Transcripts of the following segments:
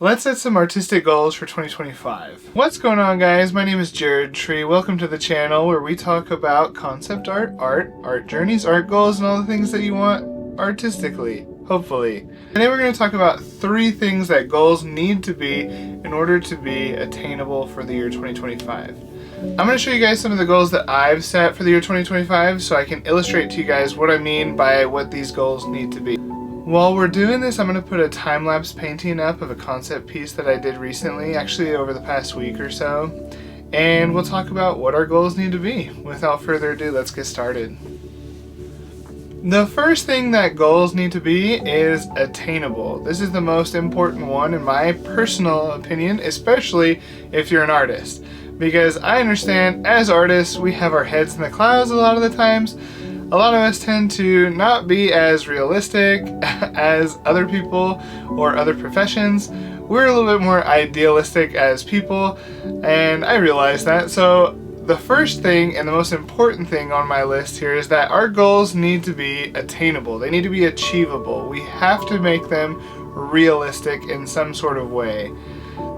Let's set some artistic goals for 2025. What's going on, guys? My name is Jared Tree. Welcome to the channel where we talk about concept art journeys, art goals, and all the things that you want artistically, hopefully. Today we're going to talk about 3 things that goals need to be in order to be attainable for the year 2025. I'm going to show you guys some of the goals that I've set for the year 2025 so I can illustrate to you guys what I mean by what these goals need to be. While we're doing this, I'm going to put a time-lapse painting up of a concept piece that I did recently, actually over the past week or so, and we'll talk about what our goals need to be. Without further ado, let's get started. The first thing that goals need to be is attainable. This is the most important one in my personal opinion, especially if you're an artist. Because I understand as artists, we have our heads in the clouds a lot of the times. A lot of us tend to not be as realistic as other people or other professions. We're a little bit more idealistic as people, and I realize that. So the first thing and the most important thing on my list here is that our goals need to be attainable. They need to be achievable. We have to make them realistic in some sort of way.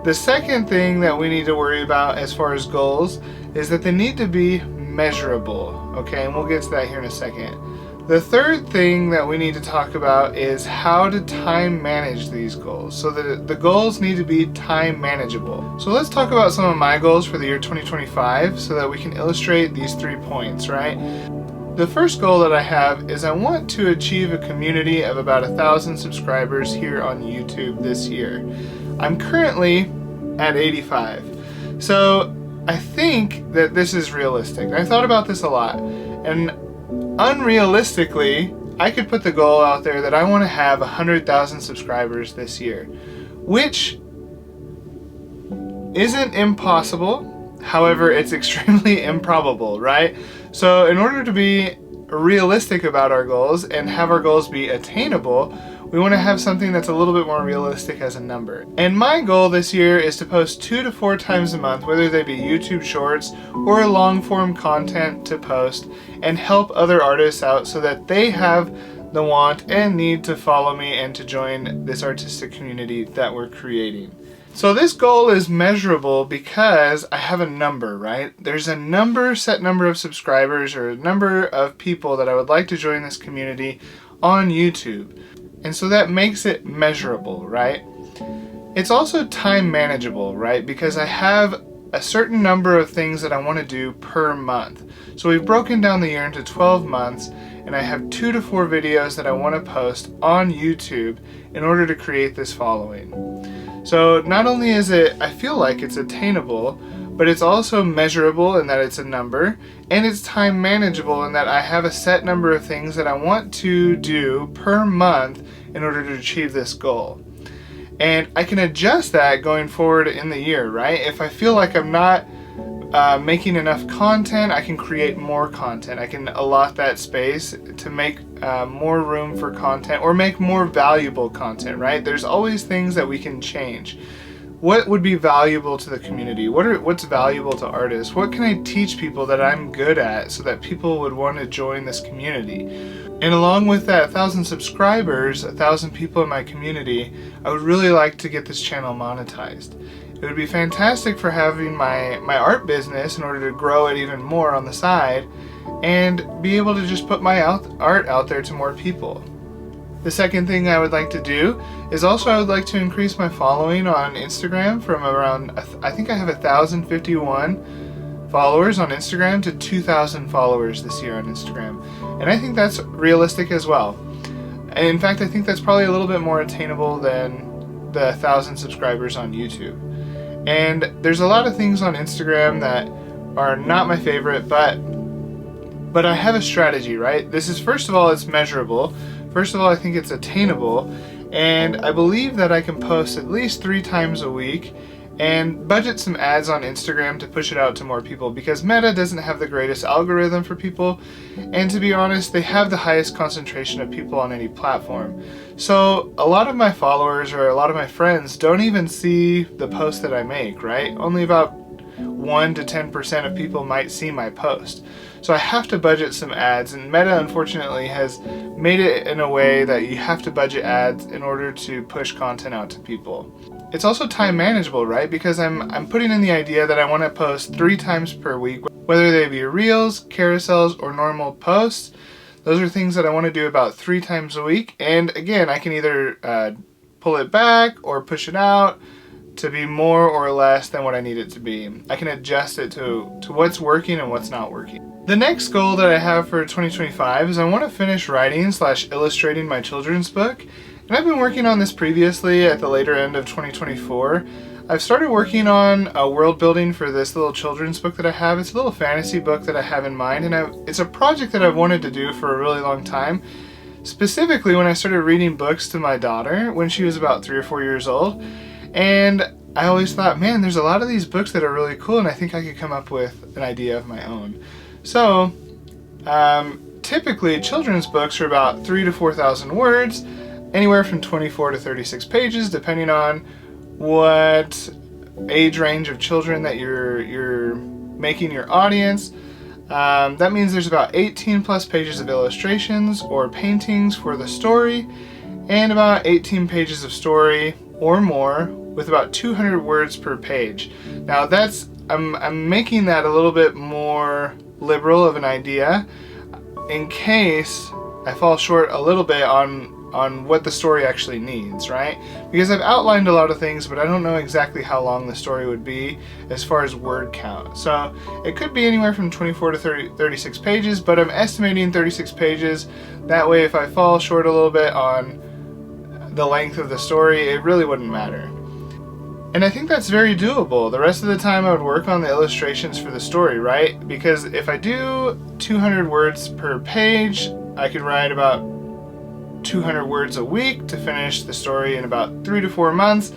The second thing that we need to worry about as far as goals is that they need to be measurable. Okay, and we'll get to that here in a second. The third thing that we need to talk about is how to time manage these goals. So the goals need to be time manageable. So let's talk about some of my goals for the year 2025 so that we can illustrate these 3 points, right? The first goal that I have is I want to achieve a community of about 1,000 subscribers here on YouTube this year. I'm currently at 85. So I think that this is realistic. I thought about this a lot, and unrealistically, I could put the goal out there that I want to have 100,000 subscribers this year, which isn't impossible. However, it's extremely improbable, right? So in order to be realistic about our goals and have our goals be attainable, we want to have something that's a little bit more realistic as a number. And my goal this year is to post 2 to 4 times a month, whether they be YouTube shorts or long form content to post, and help other artists out so that they have the want and need to follow me and to join this artistic community that we're creating. So this goal is measurable because I have a number, right? There's a set number of subscribers or a number of people that I would like to join this community on YouTube. And so that makes it measurable, right? It's also time manageable, right? Because I have a certain number of things that I want to do per month. So we've broken down the year into 12 months, and I have 2 to 4 videos that I want to post on YouTube in order to create this following. So not only is it, I feel like it's attainable, but it's also measurable in that it's a number, and it's time manageable in that I have a set number of things that I want to do per month in order to achieve this goal. And I can adjust that going forward in the year, right? If I feel like I'm not making enough content, I can create more content. I can allot that space to make more room for content or make more valuable content, right? There's always things that we can change. What would be valuable to the community? What's valuable to artists? What can I teach people that I'm good at so that people would want to join this community? And along with that 1,000 subscribers, 1,000 people in my community, I would really like to get this channel monetized. It would be fantastic for having my art business in order to grow it even more on the side and be able to just put my art out there to more people. The second thing I would like to do is also I would like to increase my following on Instagram from around, I think I have 1,051 followers on Instagram to 2,000 followers this year on Instagram. And I think that's realistic as well. And in fact, I think that's probably a little bit more attainable than the 1,000 subscribers on YouTube. And there's a lot of things on Instagram that are not my favorite, but I have a strategy, right? This is, first of all, it's measurable. First of all, I think it's attainable, and I believe that I can post at least 3 times a week and budget some ads on Instagram to push it out to more people, because Meta doesn't have the greatest algorithm for people, and to be honest, they have the highest concentration of people on any platform. So a lot of my followers or a lot of my friends don't even see the posts that I make, right? Only about 1 to 10% of people might see my post. So I have to budget some ads, and Meta unfortunately has made it in a way that you have to budget ads in order to push content out to people. it's also time manageable, right? Because I'm putting in the idea that I want to post 3 times per week, whether they be reels, carousels, or normal posts. Those are things that I want to do about 3 times a week. And again, I can either pull it back or push it out to be more or less than what I need it to be. I can adjust it to what's working and what's not working. The next goal that I have for 2025 is I want to finish writing / illustrating my children's book. And I've been working on this previously at the later end of 2024. I've started working on a world building for this little children's book that I have. It's a little fantasy book that I have in mind, and it's a project that I've wanted to do for a really long time. Specifically when I started reading books to my daughter when she was about 3 or 4 years old. And I always thought, man, there's a lot of these books that are really cool, and I think I could come up with an idea of my own. So, typically children's books are about 3,000 to 4,000 words, anywhere from 24 to 36 pages, depending on what age range of children that you're making your audience. That means there's about 18 plus pages of illustrations or paintings for the story, and about 18 pages of story or more with about 200 words per page. Now I'm making that a little bit more liberal of an idea in case I fall short a little bit on what the story actually needs, right? Because I've outlined a lot of things, but I don't know exactly how long the story would be as far as word count. So it could be anywhere from 24 to 36 pages, but I'm estimating 36 pages. That way, if I fall short a little bit on the length of the story, it really wouldn't matter. And I think that's very doable. The rest of the time I would work on the illustrations for the story, right? Because if I do 200 words per page, I could write about 200 words a week to finish the story in about 3 to 4 months,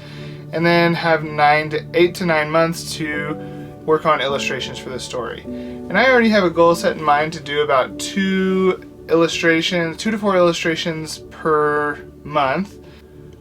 and then have 8 to 9 months to work on illustrations for the story. And I already have a goal set in mind to do about 2 to 4 illustrations per month.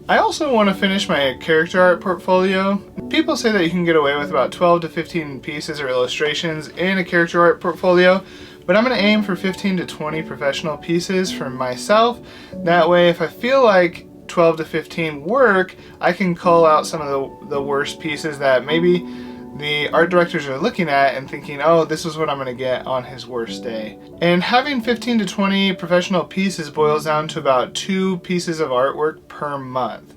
I also want to finish my character art portfolio. People say that you can get away with about 12 to 15 pieces or illustrations in a character art portfolio, but I'm going to aim for 15 to 20 professional pieces for myself. That way, if I feel like 12 to 15 work, I can call out some of the worst pieces that maybe the art directors are looking at and thinking, oh, this is what I'm going to get on his worst day. And having 15 to 20 professional pieces boils down to about 2 pieces of artwork per month.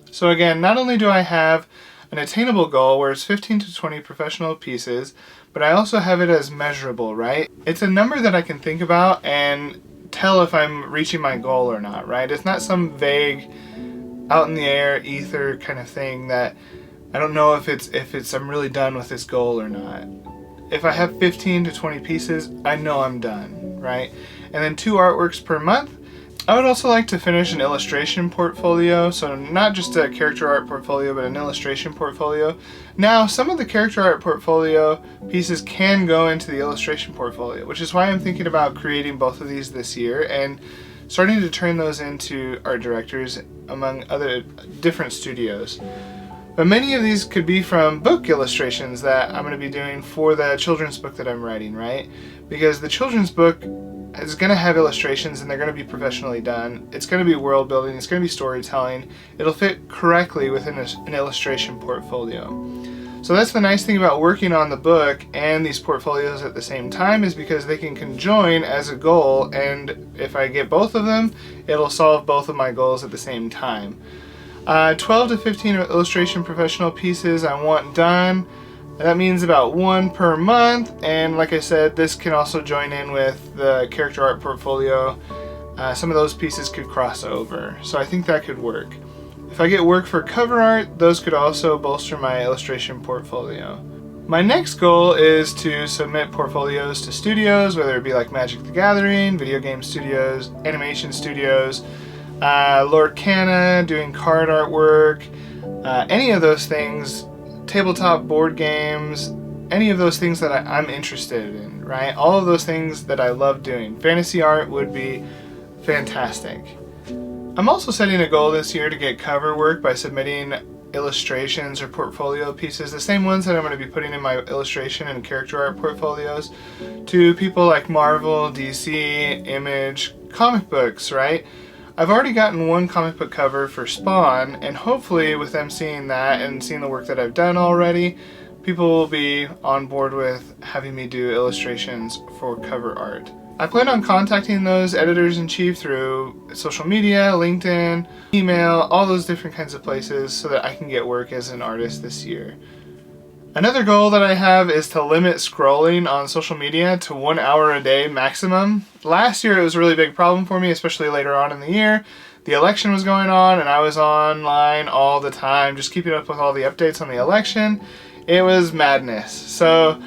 So again, not only do I have an attainable goal where it's 15 to 20 professional pieces, but I also have it as measurable, right? It's a number that I can think about and tell if I'm reaching my goal or not, right? It's not some vague, out in the air, ether kind of thing that I don't know if I'm really done with this goal or not. If I have 15 to 20 pieces, I know I'm done, right? And then 2 artworks per month. I would also like to finish an illustration portfolio, so not just a character art portfolio, but an illustration portfolio. Now, some of the character art portfolio pieces can go into the illustration portfolio, which is why I'm thinking about creating both of these this year and starting to turn those into art directors among other different studios. But many of these could be from book illustrations that I'm going to be doing for the children's book that I'm writing, right? Because the children's book is going to have illustrations and they're going to be professionally done. It's going to be world building, it's going to be storytelling. It'll fit correctly within an illustration portfolio. So that's the nice thing about working on the book and these portfolios at the same time, is because they can conjoin as a goal, and if I get both of them, it'll solve both of my goals at the same time. 12 to 15 illustration professional pieces I want done. That means about 1 per month, and like I said, this can also join in with the character art portfolio. Some of those pieces could cross over, so I think that could work. If I get work for cover art, those could also bolster my illustration portfolio. My next goal is to submit portfolios to studios, whether it be like Magic the Gathering, video game studios, animation studios, Lord Canna, doing card artwork, any of those things, tabletop board games, any of those things that I'm interested in, right? All of those things that I love doing. Fantasy art would be fantastic. I'm also setting a goal this year to get cover work by submitting illustrations or portfolio pieces, the same ones that I'm going to be putting in my illustration and character art portfolios, to people like Marvel, DC, Image, comic books, right? I've already gotten one comic book cover for Spawn, and hopefully with them seeing that and seeing the work that I've done already, people will be on board with having me do illustrations for cover art. I plan on contacting those editors-in-chief through social media, LinkedIn, email, all those different kinds of places so that I can get work as an artist this year. Another goal that I have is to limit scrolling on social media to 1 hour a day maximum. Last year it was a really big problem for me, especially later on in the year. The election was going on and I was online all the time, just keeping up with all the updates on the election. It was madness. So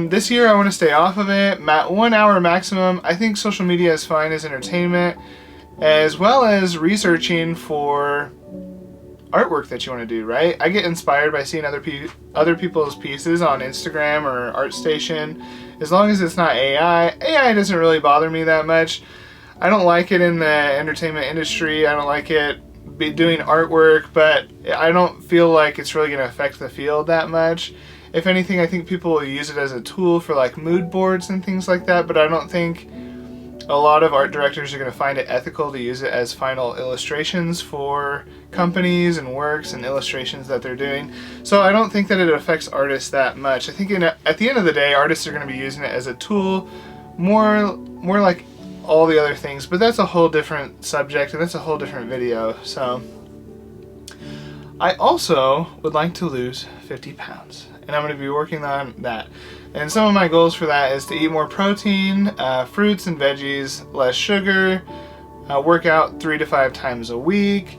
this year I want to stay off of it. 1 hour maximum. I think social media is fine as entertainment, as well as researching for artwork that you want to do, right? I get inspired by seeing other people's pieces on Instagram or ArtStation. As long as it's not AI. AI doesn't really bother me that much. I don't like it in the entertainment industry. I don't like it doing artwork, but I don't feel like it's really going to affect the field that much. If anything, I think people will use it as a tool for like mood boards and things like that, but I don't think a lot of art directors are going to find it ethical to use it as final illustrations for companies and works and illustrations that they're doing. So I don't think that it affects artists that much. I think at the end of the day, artists are going to be using it as a tool, more like all the other things, but that's a whole different subject and that's a whole different video. So I also would like to lose 50 pounds. And I'm going to be working on that. And some of my goals for that is to eat more protein, fruits and veggies, less sugar, work out 3 to 5 times a week,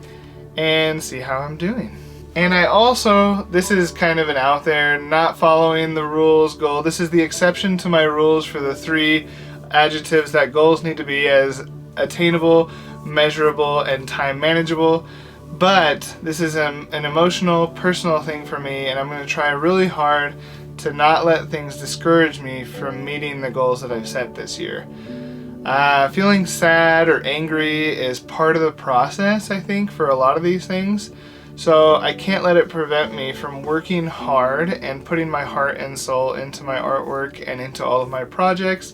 and see how I'm doing. And I also, this is kind of an out there, not following the rules goal. This is the exception to my rules for the 3 adjectives that goals need to be as attainable, measurable, and time manageable. But this is an emotional, personal thing for me, and I'm going to try really hard to not let things discourage me from meeting the goals that I've set this year. Feeling sad or angry is part of the process, I think, for a lot of these things. So I can't let it prevent me from working hard and putting my heart and soul into my artwork and into all of my projects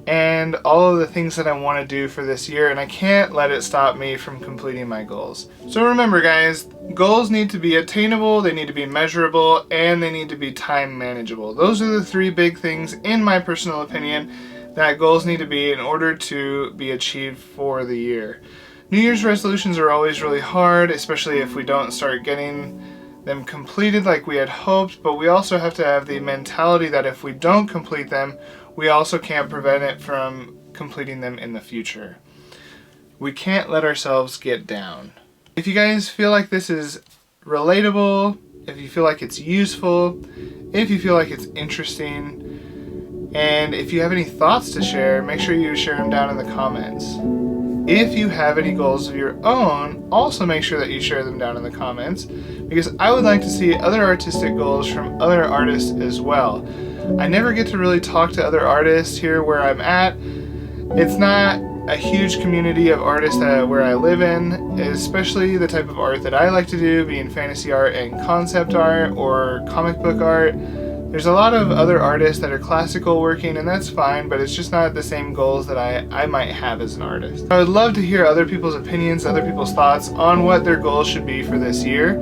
and all of the things that I want to do for this year, and I can't let it stop me from completing my goals. So remember guys, goals need to be attainable, they need to be measurable, and they need to be time manageable. Those are the 3 big things, in my personal opinion, that goals need to be in order to be achieved for the year. New Year's resolutions are always really hard, especially if we don't start getting them completed like we had hoped, but we also have to have the mentality that if we don't complete them, we also can't prevent it from completing them in the future. We can't let ourselves get down. If you guys feel like this is relatable, if you feel like it's useful, if you feel like it's interesting, and if you have any thoughts to share, make sure you share them down in the comments. If you have any goals of your own, also make sure that you share them down in the comments, because I would like to see other artistic goals from other artists as well. I never get to really talk to other artists here where I'm at. It's not a huge community of artists where I live in, especially the type of art that I like to do, being fantasy art and concept art or comic book art. There's a lot of other artists that are classical working, and that's fine, but it's just not the same goals that I might have as an artist. I would love to hear other people's opinions, other people's thoughts on what their goals should be for this year.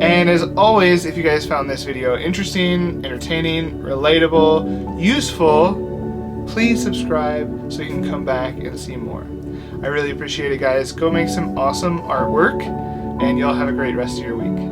And as always, if you guys found this video interesting, entertaining, relatable, useful, please subscribe so you can come back and see more. I really appreciate it, guys. Go make some awesome artwork, and y'all have a great rest of your week.